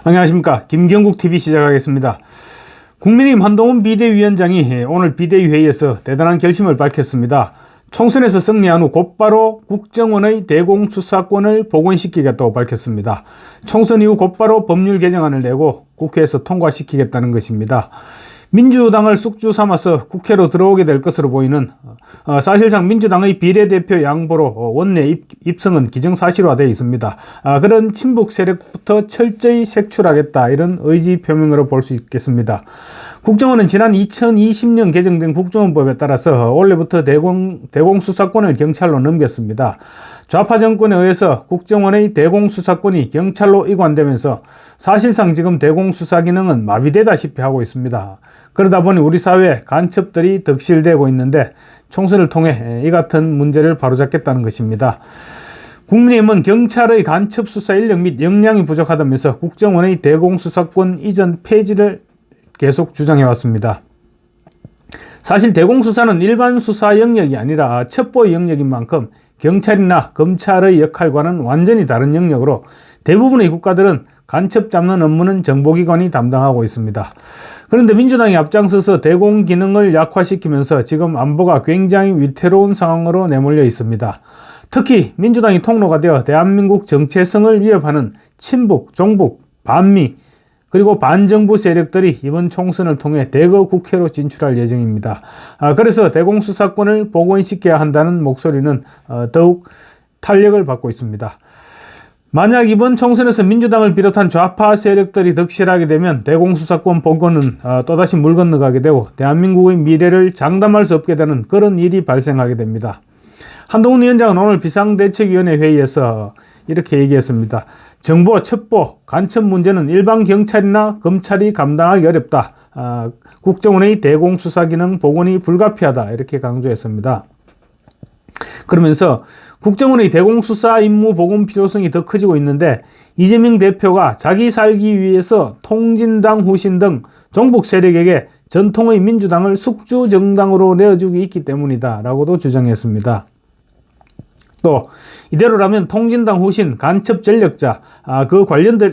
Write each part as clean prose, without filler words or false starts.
안녕하십니까. 김경국TV 시작하겠습니다. 국민의힘 한동훈 비대위원장이 오늘 비대위 회의에서 대단한 결심을 밝혔습니다. 총선에서 승리한 후 곧바로 국정원의 대공수사권을 복원시키겠다고 밝혔습니다. 총선 이후 곧바로 법률 개정안을 내고 국회에서 통과시키겠다는 것입니다. 민주당을 숙주 삼아서 국회로 들어오게 될 것으로 보이는 사실상 민주당의 비례대표 양보로 원내 입성은 기정사실화되어 있습니다. 그런 친북 세력부터 철저히 색출하겠다, 이런 의지 표명으로 볼 수 있겠습니다. 국정원은 지난 2020년 개정된 국정원법에 따라서 올해부터 대공수사권을 경찰로 넘겼습니다. 좌파 정권에 의해서 국정원의 대공수사권이 경찰로 이관되면서 사실상 지금 대공수사 기능은 마비되다시피 하고 있습니다. 그러다 보니 우리 사회에 간첩들이 덕실되고 있는데 총선을 통해 이 같은 문제를 바로잡겠다는 것입니다. 국민의힘은 경찰의 간첩 수사 인력 및 역량이 부족하다면서 국정원의 대공수사권 이전 폐지를 계속 주장해왔습니다. 사실 대공수사는 일반 수사 영역이 아니라 첩보의 영역인 만큼 경찰이나 검찰의 역할과는 완전히 다른 영역으로 대부분의 국가들은 간첩 잡는 업무는 정보기관이 담당하고 있습니다. 그런데 민주당이 앞장서서 대공 기능을 약화시키면서 지금 안보가 굉장히 위태로운 상황으로 내몰려 있습니다. 특히 민주당이 통로가 되어 대한민국 정체성을 위협하는 친북, 종북, 반미, 그리고 반정부 세력들이 이번 총선을 통해 대거 국회로 진출할 예정입니다. 그래서 대공수사권을 복원시켜야 한다는 목소리는 더욱 탄력을 받고 있습니다. 만약 이번 총선에서 민주당을 비롯한 좌파 세력들이 득실하게 되면 대공수사권 복원은 또다시 물 건너가게 되고 대한민국의 미래를 장담할 수 없게 되는 그런 일이 발생하게 됩니다. 한동훈 위원장은 오늘 비상대책위원회 회의에서 이렇게 얘기했습니다. 정보, 첩보, 간첩 문제는 일반 경찰이나 검찰이 감당하기 어렵다. 국정원의 대공수사 기능 복원이 불가피하다. 이렇게 강조했습니다. 그러면서 국정원의 대공수사 임무 복원 필요성이 더 커지고 있는데 이재명 대표가 자기 살기 위해서 통진당 후신 등 종북 세력에게 전통의 민주당을 숙주 정당으로 내어주고 있기 때문이다 라고도 주장했습니다. 또 이대로라면 통진당 후신 간첩 전력자, 그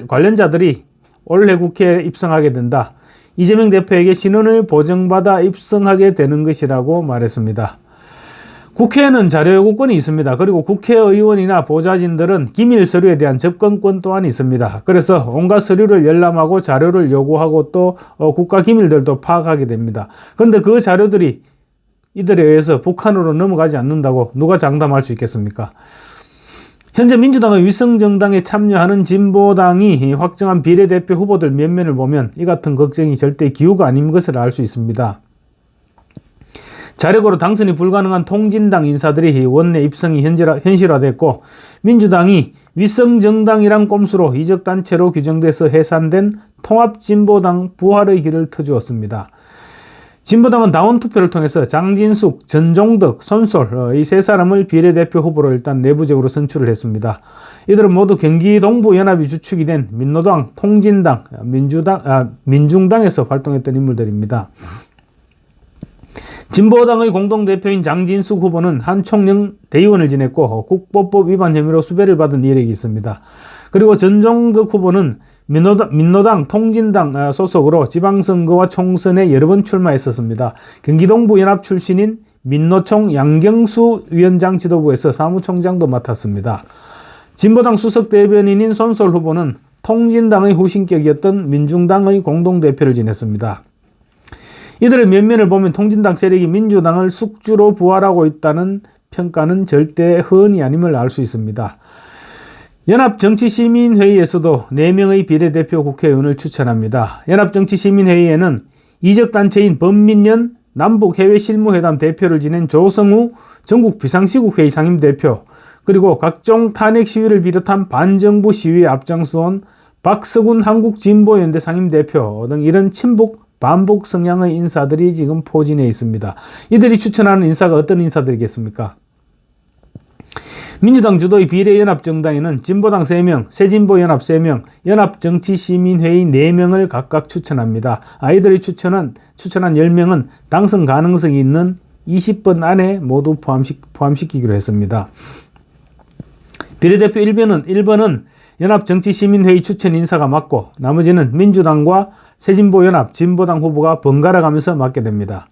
관련자들이 올해 국회에 입성하게 된다. 이재명 대표에게 신원을 보정받아 입성하게 되는 것이라고 말했습니다. 국회에는 자료요구권이 있습니다. 그리고 국회의원이나 보좌진들은 기밀 서류에 대한 접근권 또한 있습니다. 그래서 온갖 서류를 열람하고 자료를 요구하고 또 국가 기밀들도 파악하게 됩니다. 그런데 그 자료들이 이들에 의해서 북한으로 넘어가지 않는다고 누가 장담할 수 있겠습니까? 현재 민주당의 위성정당에 참여하는 진보당이 확정한 비례대표 후보들 면면을 보면 이 같은 걱정이 절대 기우가 아닌 것을 알 수 있습니다. 자력으로 당선이 불가능한 통진당 인사들이 원내 입성이 현실화됐고 민주당이 위성정당이란 꼼수로 이적단체로 규정돼서 해산된 통합진보당 부활의 길을 터주었습니다. 진보당은 당원투표를 통해서 장진숙, 전종덕, 손솔 이 세 사람을 비례대표 후보로 일단 내부적으로 선출을 했습니다. 이들은 모두 경기 동부 연합이 주축이 된 민노당, 통진당, 민중당에서 활동했던 인물들입니다. 진보당의 공동대표인 장진숙 후보는 한총령 대의원을 지냈고 국보법 위반 혐의로 수배를 받은 이력이 있습니다. 그리고 전종덕 후보는 민노당, 통진당 소속으로 지방선거와 총선에 여러 번 출마했었습니다. 경기동부 연합 출신인 민노총 양경수 위원장 지도부에서 사무총장도 맡았습니다. 진보당 수석 대변인인 손솔 후보는 통진당의 후신격이었던 민중당의 공동대표를 지냈습니다. 이들의 면면을 보면 통진당 세력이 민주당을 숙주로 부활하고 있다는 평가는 절대 허언이 아님을 알 수 있습니다. 연합정치시민회의에서도 4명의 비례대표 국회의원을 추천합니다. 연합정치시민회의에는 이적단체인 범민련 남북해외실무회담 대표를 지낸 조성우 전국비상시국회의 상임대표, 그리고 각종 탄핵 시위를 비롯한 반정부 시위에 앞장서온 박서군 한국진보연대 상임대표 등 이런 친북 반북 성향의 인사들이 지금 포진해 있습니다. 이들이 추천하는 인사가 어떤 인사들이겠습니까? 민주당 주도의 비례연합정당에는 진보당 3명, 새진보연합 3명, 연합정치시민회의 4명을 각각 추천합니다. 이들이 추천한 10명은 당선 가능성이 있는 20번 안에 모두 포함시키기로 했습니다. 비례대표 1번은 연합정치시민회의 추천 인사가 맡고 나머지는 민주당과 새진보연합, 진보당 후보가 번갈아 가면서 맡게 됩니다.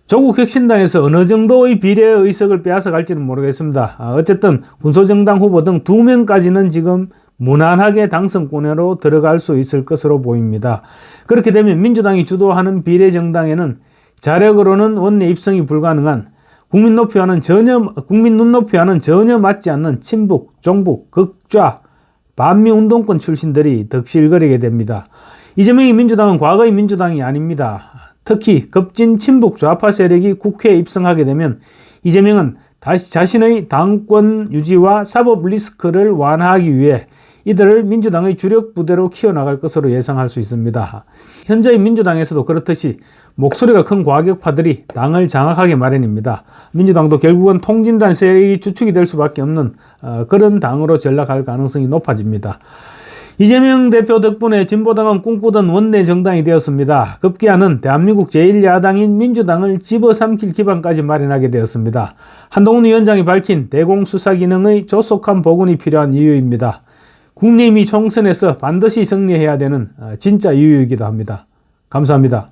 조국 혁신당에서 어느 정도의 비례 의석을 빼앗아 갈지는 모르겠습니다. 어쨌든 군소정당 후보 등 2명까지는 지금 무난하게 당선권으로 들어갈 수 있을 것으로 보입니다. 그렇게 되면 민주당이 주도하는 비례정당에는 자력으로는 원내 입성이 불가능한 국민 눈높이와는 전혀 맞지 않는 친북, 종북, 극좌, 반미운동권 출신들이 덕실거리게 됩니다. 이재명이 민주당은 과거의 민주당이 아닙니다. 특히 급진 친북 좌파 세력이 국회에 입성하게 되면 이재명은 다시 자신의 당권 유지와 사법 리스크를 완화하기 위해 이들을 민주당의 주력 부대로 키워나갈 것으로 예상할 수 있습니다. 현재의 민주당에서도 그렇듯이 목소리가 큰 과격파들이 당을 장악하기 마련입니다. 민주당도 결국은 통진단 세력이 주축이 될 수밖에 없는 그런 당으로 전락할 가능성이 높아집니다. 이재명 대표 덕분에 진보당은 꿈꾸던 원내 정당이 되었습니다. 급기야는 대한민국 제1야당인 민주당을 집어삼킬 기반까지 마련하게 되었습니다. 한동훈 위원장이 밝힌 대공수사 기능의 조속한 복원이 필요한 이유입니다. 국민의힘이 총선에서 반드시 승리해야 되는 진짜 이유이기도 합니다. 감사합니다.